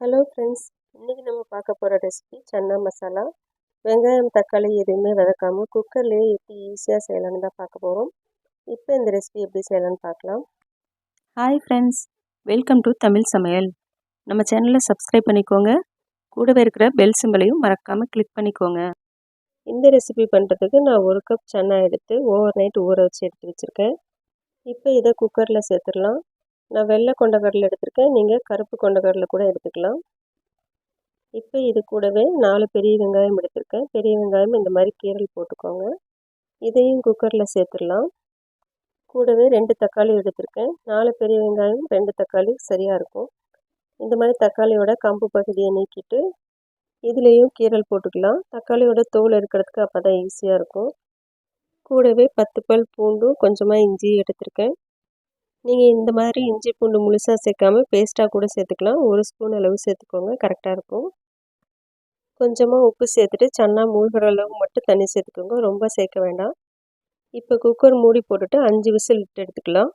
Hello friends, இன்றைக்கி நம்ம பார்க்க போகிற ரெசிபி சன்னா மசாலா. வெங்காயம் தக்காளி எதுவுமே வதக்காமல் குக்கர்லேயே எப்படி ஈஸியாக செய்யலான்னு தான் பார்க்க போகிறோம். இப்போ இந்த ரெசிபி எப்படி செய்யலான்னு பார்க்கலாம். Hi friends, welcome to Tamil சமையல். நம்ம சேனலை சப்ஸ்கிரைப் பண்ணிக்கோங்க, கூடவே இருக்கிற பெல் சிம்பலையும் மறக்காமல் கிளிக் பண்ணிக்கோங்க. இந்த ரெசிபி பண்ணுறதுக்கு நான் 1 கப் சன்னா எடுத்து ஓவர் நைட் ஊற வச்சு எடுத்து வச்சுருக்கேன். இப்போ இதை குக்கரில் சேர்த்துடலாம். நான் வெள்ளை கொண்டக்கடலை எடுத்திருக்கேன், நீங்கள் கருப்பு கொண்டக்கடலை கூட எடுத்துக்கலாம். இப்போ இது கூடவே 4 பெரிய வெங்காயம் எடுத்திருக்கேன். பெரிய வெங்காயம் இந்த மாதிரி கீரல் போட்டுக்கோங்க. இதையும் குக்கரில் சேர்த்துடலாம். கூடவே 2 தக்காளி எடுத்திருக்கேன். 4 பெரிய வெங்காயம் 2 தக்காளி சரியாக இருக்கும். இந்த மாதிரி தக்காளியோட கம்பு பகுதியை நீக்கிட்டு இதுலேயும் கீரல் போட்டுக்கலாம். தக்காளியோட தோல் எடுக்கிறதுக்கு அப்போ தான் ஈஸியாக இருக்கும். கூடவே 10 பல் பூண்டும் கொஞ்சமாக இஞ்சியும் எடுத்திருக்கேன். நீங்கள் இந்த மாதிரி இஞ்சி பூண்டு முழுசாக சேர்க்காம பேஸ்ட்டாக கூட சேர்த்துக்கலாம். 1 ஸ்பூன் அளவு சேர்த்துக்கோங்க, கரெக்டாக இருக்கும். கொஞ்சமாக உப்பு சேர்த்துட்டு சன்னா மூழ்கிற அளவு மட்டும் தண்ணி சேர்த்துக்கோங்க, ரொம்ப சேர்க்க வேண்டாம். இப்போ குக்கர் மூடி போட்டுட்டு 5 விசில் விட்டு எடுத்துக்கலாம்.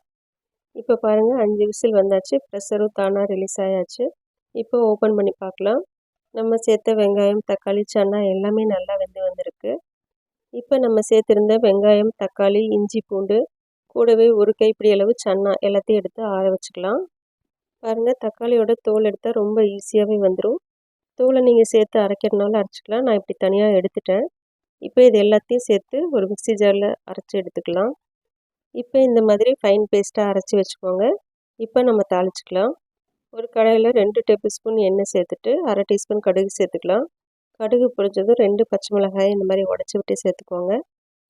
இப்போ பாருங்கள் 5 விசில் வந்தாச்சு, ப்ரெஷரும் தானாக ரிலீஸ் ஆயாச்சு. இப்போ ஓப்பன் பண்ணி பார்க்கலாம். நம்ம சேர்த்த வெங்காயம் தக்காளி சன்னா எல்லாமே நல்லா வெந்து வந்திருக்கு. இப்போ நம்ம சேர்த்துருந்த வெங்காயம் தக்காளி இஞ்சி பூண்டு கூடவே 1 கைப்பிடி அளவு சன்னா எல்லாத்தையும் எடுத்து ஆற வச்சுக்கலாம். பாருங்கள் தக்காளியோட தோல் எடுத்தால் ரொம்ப ஈஸியாகவே வந்துடும். தூளை நீங்கள் சேர்த்து அரைக்கிறதுனால அரைச்சிக்கலாம். நான் இப்படி தனியாக எடுத்துட்டேன். இப்போ இது எல்லாத்தையும் சேர்த்து ஒரு மிக்ஸி ஜாரில் அரைச்சி எடுத்துக்கலாம். இப்போ இந்த மாதிரி ஃபைன் பேஸ்ட்டாக அரைச்சி வச்சுக்கோங்க. இப்போ நம்ம தாளிச்சிக்கலாம். ஒரு கடாயில் 2 டேபிள் ஸ்பூன் எண்ணெய் சேர்த்துட்டு 1/2 டீஸ்பூன் கடுகு சேர்த்துக்கலாம். கடுகு பொரிஞ்சதும் 2 பச்சை மிளகாய் இந்த மாதிரி உடச்சி விட்டு சேர்த்துக்கோங்க.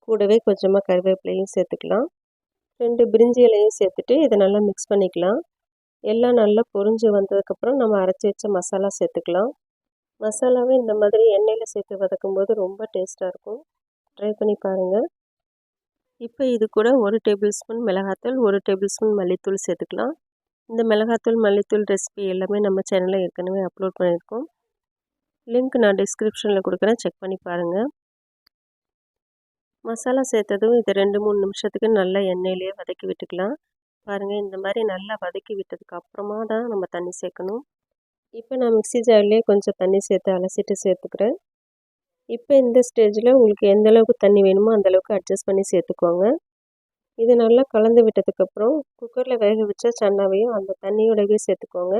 கூடவே கொஞ்சமாக கருவேப்பிலையும் சேர்த்துக்கலாம். 2 பிரிஞ்சி இலையும் சேர்த்துட்டு இதை நல்லா மிக்ஸ் பண்ணிக்கலாம். எல்லாம் நல்லா பொரிஞ்சு வந்ததுக்கப்புறம் நம்ம அரைச்சி வச்ச மசாலா சேர்த்துக்கலாம். மசாலாவை இந்த மாதிரி எண்ணெயில் சேர்த்து வதக்கும்போது ரொம்ப டேஸ்ட்டாக இருக்கும். ட்ரை பண்ணி பாருங்கள். இப்போ இது கூட 1 டேபிள் ஸ்பூன் மிளகாத்தூள் 1 டேபிள் ஸ்பூன் மல்லித்தூள் சேர்த்துக்கலாம். இந்த மிளகாத்தூள் மல்லித்தூள் ரெசிபி எல்லாமே நம்ம சேனலில் ஏற்கனவே அப்லோட் பண்ணியிருக்கோம். லிங்க் நான் டிஸ்கிரிப்ஷனில் கொடுக்குறேன், செக் பண்ணி பாருங்கள். மசாலா சேர்த்ததும் இதை 2-3 நிமிஷத்துக்கு நல்லா எண்ணெயிலேயே வதக்கி விட்டுக்கலாம். பாருங்கள் இந்த மாதிரி நல்லா வதக்கி விட்டதுக்கு அப்புறமா தான் நம்ம தண்ணி சேர்க்கணும். இப்போ நான் மிக்ஸி ஜார்லேயே கொஞ்சம் தண்ணி சேர்த்து அலசிட்டு சேர்த்துக்கிறேன். இப்போ இந்த ஸ்டேஜில் உங்களுக்கு எந்த அளவுக்கு தண்ணி வேணுமோ அந்தளவுக்கு அட்ஜஸ்ட் பண்ணி சேர்த்துக்கோங்க. இது நல்லா கலந்து விட்டதுக்கப்புறம் குக்கரில் வேக வச்ச சன்னாவையும் அந்த தண்ணியோடவே சேர்த்துக்கோங்க.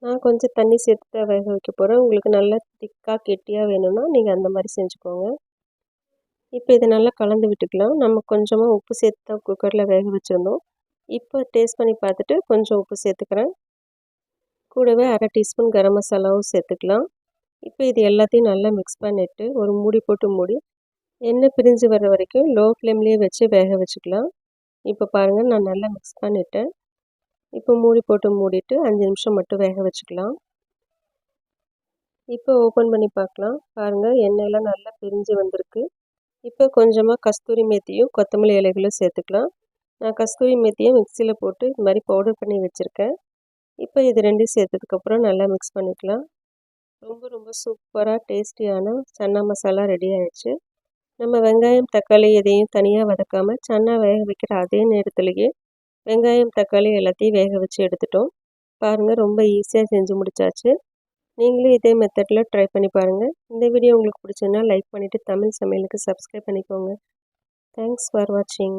நான் கொஞ்சம் தண்ணி சேர்த்து தான் வேக வைக்க போகிறேன். உங்களுக்கு நல்லா திக்காக கெட்டியாக வேணும்னா நீங்கள் அந்த மாதிரி செஞ்சுக்கோங்க. இப்போ இதை நல்லா கலந்து விட்டுக்கலாம். நம்ம கொஞ்சமாக உப்பு சேர்த்து தான் குக்கரில் வேக வச்சுருந்தோம். இப்போ டேஸ்ட் பண்ணி பார்த்துட்டு கொஞ்சம் உப்பு சேர்த்துக்கிறேன். கூடவே 1/2 டீஸ்பூன் கரம் மசாலாவும் சேர்த்துக்கலாம். இப்போ இது எல்லாத்தையும் நல்லா மிக்ஸ் பண்ணிவிட்டு ஒரு மூடி போட்டு மூடி எண்ணெய் பிரிஞ்சு வர வரைக்கும் லோ ஃப்ளேம்லேயே வச்சு வேக வச்சுக்கலாம். இப்போ பாருங்கள் நான் நல்லா மிக்ஸ் பண்ணிவிட்டேன். இப்போ மூடி போட்டு மூடிட்டு 5 நிமிஷம் மட்டும் வேக வச்சுக்கலாம். இப்போ ஓப்பன் பண்ணி பார்க்கலாம். பாருங்கள் எண்ணெயெல்லாம் நல்லா பிரிஞ்சு வந்திருக்கு. இப்போ கொஞ்சமாக கஸ்தூரி மேத்தியும் கொத்தமல்லி இலைகளும் சேர்த்துக்கலாம். நான் கஸ்தூரி மேத்தியை மிக்சியில் போட்டு இது மாதிரி பவுடர் பண்ணி வச்சுருக்கேன். இப்போ இது 2 சேர்த்ததுக்கப்புறம் நல்லா மிக்ஸ் பண்ணிக்கலாம். ரொம்ப சூப்பராக டேஸ்டியான சன்னா மசாலா ரெடி ஆயிடுச்சு. நம்ம வெங்காயம் தக்காளி எதையும் தனியாக வதக்காமல் சன்னா வேக வைக்கிற அதே நேரத்துலேயே வெங்காயம் தக்காளி எல்லாத்தையும் வேக வச்சு எடுத்துட்டோம். பாருங்கள் ரொம்ப ஈஸியாக செஞ்சு முடிச்சாச்சு. நீங்களும் இதே மெத்தடில் ட்ரை பண்ணி பாருங்கள். இந்த வீடியோ உங்களுக்கு பிடிச்சதுன்னா லைக் பண்ணிவிட்டு தமிழ் சமையலுக்கு சப்ஸ்கிரைப் பண்ணிக்கோங்க. தேங்க்ஸ் ஃபார் வாட்சிங்.